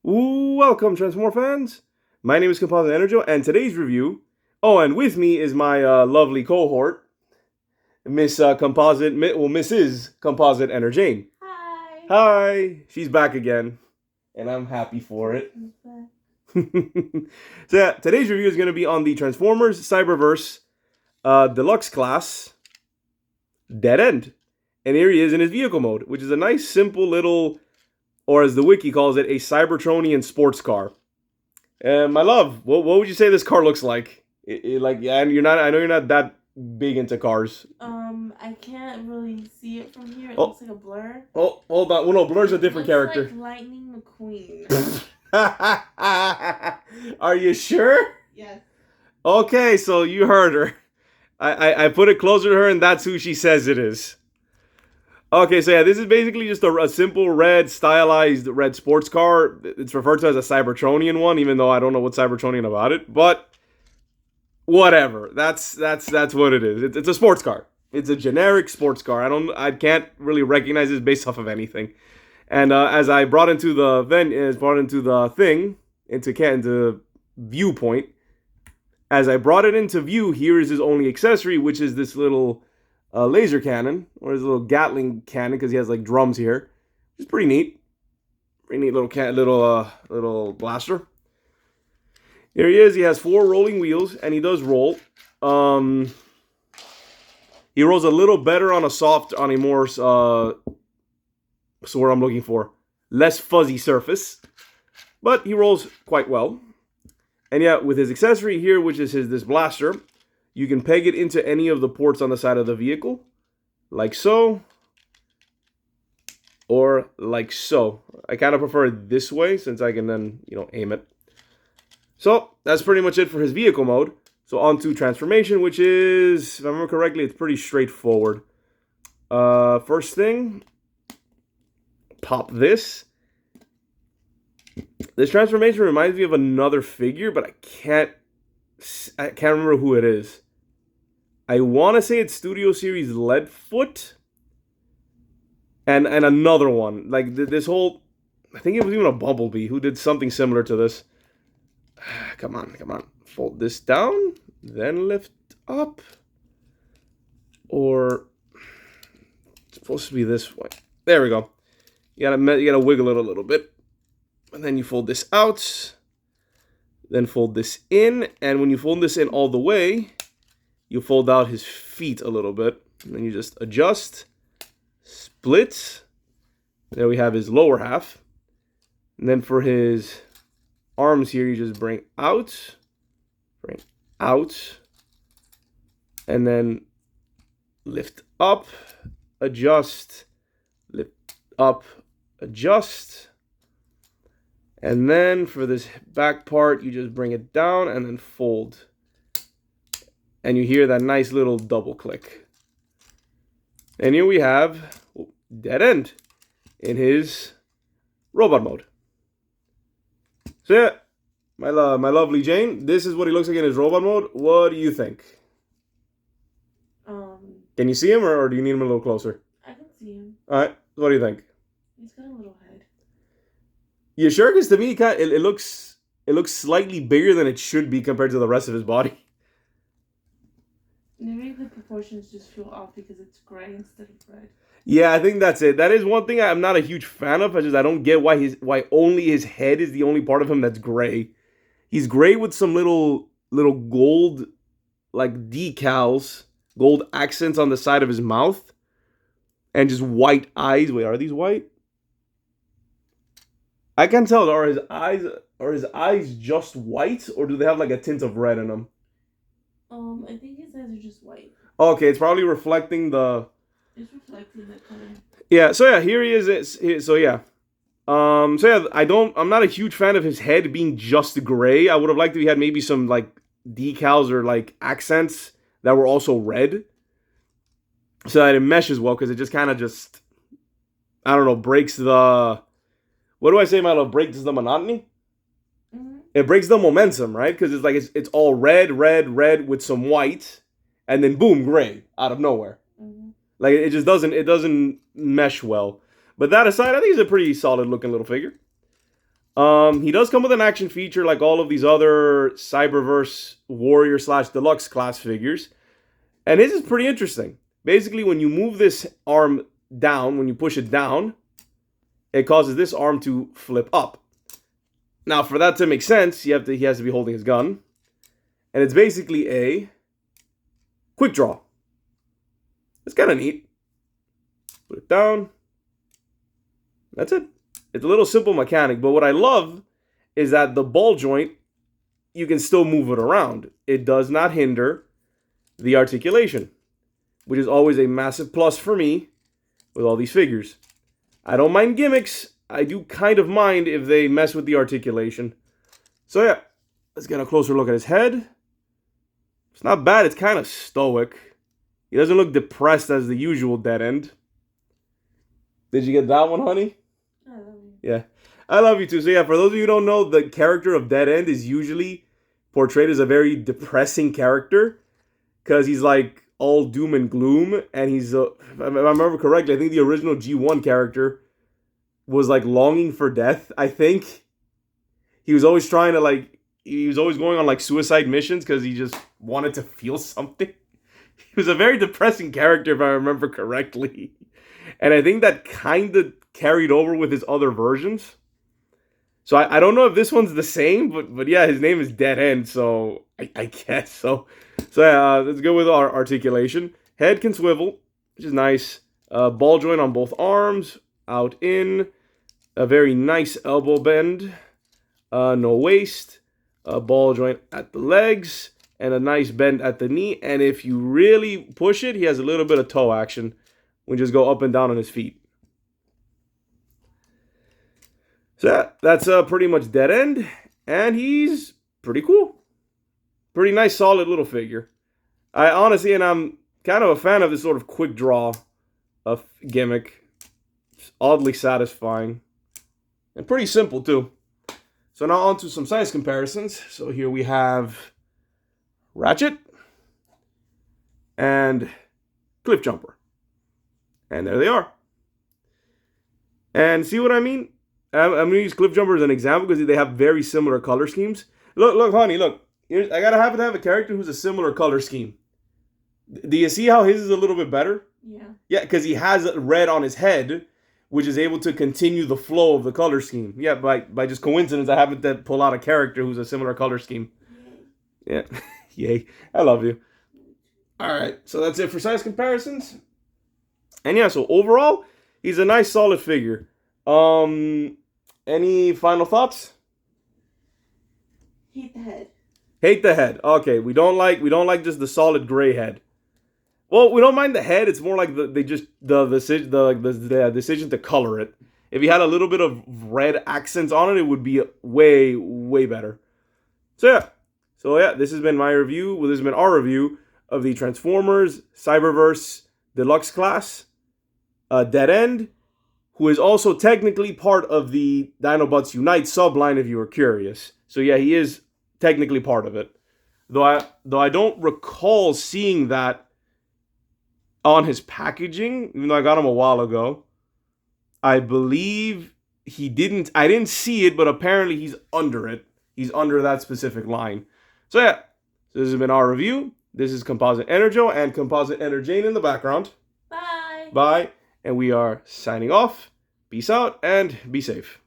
Welcome, Transform fans. My name is Composite Enerjoe, and today's review. Oh, and with me is my lovely cohort, Mrs. Composite Enerjane. Hi. Hi, she's back again, and I'm happy for it. So yeah, today's review is going to be on the Transformers Cyberverse Deluxe class, Dead End, and here he is in his vehicle mode, which is a nice, simple little, or as the wiki calls it, a Cybertronian sports car. My love, what would you say this car looks like? Yeah, and I know you're not that big into cars. I can't really see it from here. It Oh. looks like a blur. Oh, hold on. Well, no, Blur's a different character. Like Lightning McQueen. Are you sure? Yes. Okay, so you heard her. I put it closer to her, and that's who she says it is. Okay, so yeah, this is basically just a simple red, stylized red sports car. It's referred to as a Cybertronian one, even though I don't know what's Cybertronian about it. But whatever, that's what it is. It's a sports car. It's a generic sports car. I can't really recognize this based off of anything. And as I brought into the into viewpoint, as I brought it into view, here is his only accessory, which is this little laser cannon, or his little Gatling cannon, because he has like drums here. It's pretty neat. Pretty neat little blaster. Here he is. He has 4 rolling wheels, and he does roll. He rolls a little better on a more so what I'm looking for, less fuzzy surface, but he rolls quite well. And yeah, with his accessory here, which is this blaster, you can peg it into any of the ports on the side of the vehicle, like so, or like so. I kind of prefer it this way since I can then, aim it. So that's pretty much it for his vehicle mode. So on to transformation, which is, if I remember correctly, it's pretty straightforward. First thing, pop this. This transformation reminds me of another figure, but I can't remember who it is. I want to say it's Studio Series Leadfoot. And another one. Like this whole, I think it was even a Bumblebee who did something similar to this. Come on. Fold this down, then lift up. Or it's supposed to be this way. There we go. You gotta wiggle it a little bit. And then you fold this out. Then fold this in. And when you fold this in all the way, you fold out his feet a little bit. And then you just adjust, split. There we have his lower half. And then for his arms here, you just bring out, and then lift up, adjust, lift up, adjust. And then for this back part, you just bring it down and then fold. And you hear that nice little double click. And here we have Dead End in his robot mode. So yeah, my lovely Jane, this is what he looks like in his robot mode. What do you think? Can you see him, or do you need him a little closer? I can see him. All right, what do you think? He's got a little head. You sure? Because to me, it looks slightly bigger than it should be compared to the rest of his body. Maybe the proportions just feel off because it's gray instead of red. Yeah, I think that's it. That is one thing I'm not a huge fan of. I don't get why only his head is the only part of him that's gray. He's gray with some little gold like decals, gold accents on the side of his mouth, and just white eyes. Wait, are these white? I can't tell. Are his eyes just white, or do they have like a tint of red in them? I think his eyes are just white. Okay, it's probably reflecting the. It's reflecting the color. Yeah. So yeah, here he is. So yeah. I'm not a huge fan of his head being just gray. I would have liked if he had maybe some like decals or like accents that were also red, so that it meshes well, because it just kind of I don't know, breaks the. What do I say, my love? Breaks the monotony. Mm-hmm. It breaks the momentum, right? Because it's like it's all red with some white, and then boom, gray out of nowhere. Mm-hmm. Like it just doesn't mesh well. But that aside, I think he's a pretty solid looking little figure. He does come with an action feature like all of these other Cyberverse Warrior / Deluxe class figures. And his is pretty interesting. Basically, when you move this arm down, when you push it down, it causes this arm to flip up. Now, for that to make sense, he has to be holding his gun. And it's basically a quick draw. It's kind of neat. Put it down. That's it. It's a little simple mechanic, but what I love is that the ball joint, you can still move it around. It does not hinder the articulation, which is always a massive plus for me with all these figures. I don't mind gimmicks. I do kind of mind if they mess with the articulation. So yeah, let's get a closer look at his head. It's not bad. It's kind of stoic. He doesn't look depressed as the usual Dead End. Did you get that one, honey? I love you. Yeah. I love you too. So yeah, for those of you who don't know, the character of Dead End is usually portrayed as a very depressing character. Because he's like all doom and gloom. And he's, if I remember correctly, I think the original G1 character was like longing for death, I think. He was always trying to he was always going on like suicide missions because he just wanted to feel something. He was a very depressing character if I remember correctly. And I think that kind of carried over with his other versions. So I don't know if this one's the same, but yeah, his name is Dead End, so I guess so. So yeah, let's go with our articulation. Head can swivel, which is nice. Ball joint on both arms, out in. A very nice elbow bend. No waist. A ball joint at the legs. And a nice bend at the knee. And if you really push it, he has a little bit of toe action. We just go up and down on his feet. So yeah, that's pretty much Dead End. And he's pretty cool. Pretty nice, solid little figure. I honestly, and I'm kind of a fan of this sort of quick draw of gimmick. It's oddly satisfying. And pretty simple too. So now on to some size comparisons. So here we have Ratchet and Cliff Jumper. And there they are. And see what I mean? I'm going to use Cliff Jumper as an example because they have very similar color schemes. Look, honey, look. I got to have a character who's a similar color scheme. Do you see how his is a little bit better? Yeah. Yeah, because he has red on his head, which is able to continue the flow of the color scheme. Yeah, by just coincidence, I happened to pull out a character who's a similar color scheme. Yeah. Yay. I love you. All right, so that's it for size comparisons. And yeah, so overall, he's a nice, solid figure. Any final thoughts? Hate the head. Hate the head. Okay, we don't like just the solid gray head. Well, we don't mind the head. It's more like the decision to color it. If you had a little bit of red accents on it, it would be way, way better. So yeah, this has been my review. Well, this has been our review of the Transformers Cyberverse Deluxe class, Dead End, who is also technically part of the Dinobots Unite subline, if you were curious. So yeah, he is technically part of it. Though I don't recall seeing that on his packaging, even though I got him a while ago. I believe he didn't. I didn't see it, but apparently he's under it. He's under that specific line. So yeah, this has been our review. This is Composite Enerjoe and Composite Enerjane in the background. Bye. Bye. And we are signing off. Peace out and be safe.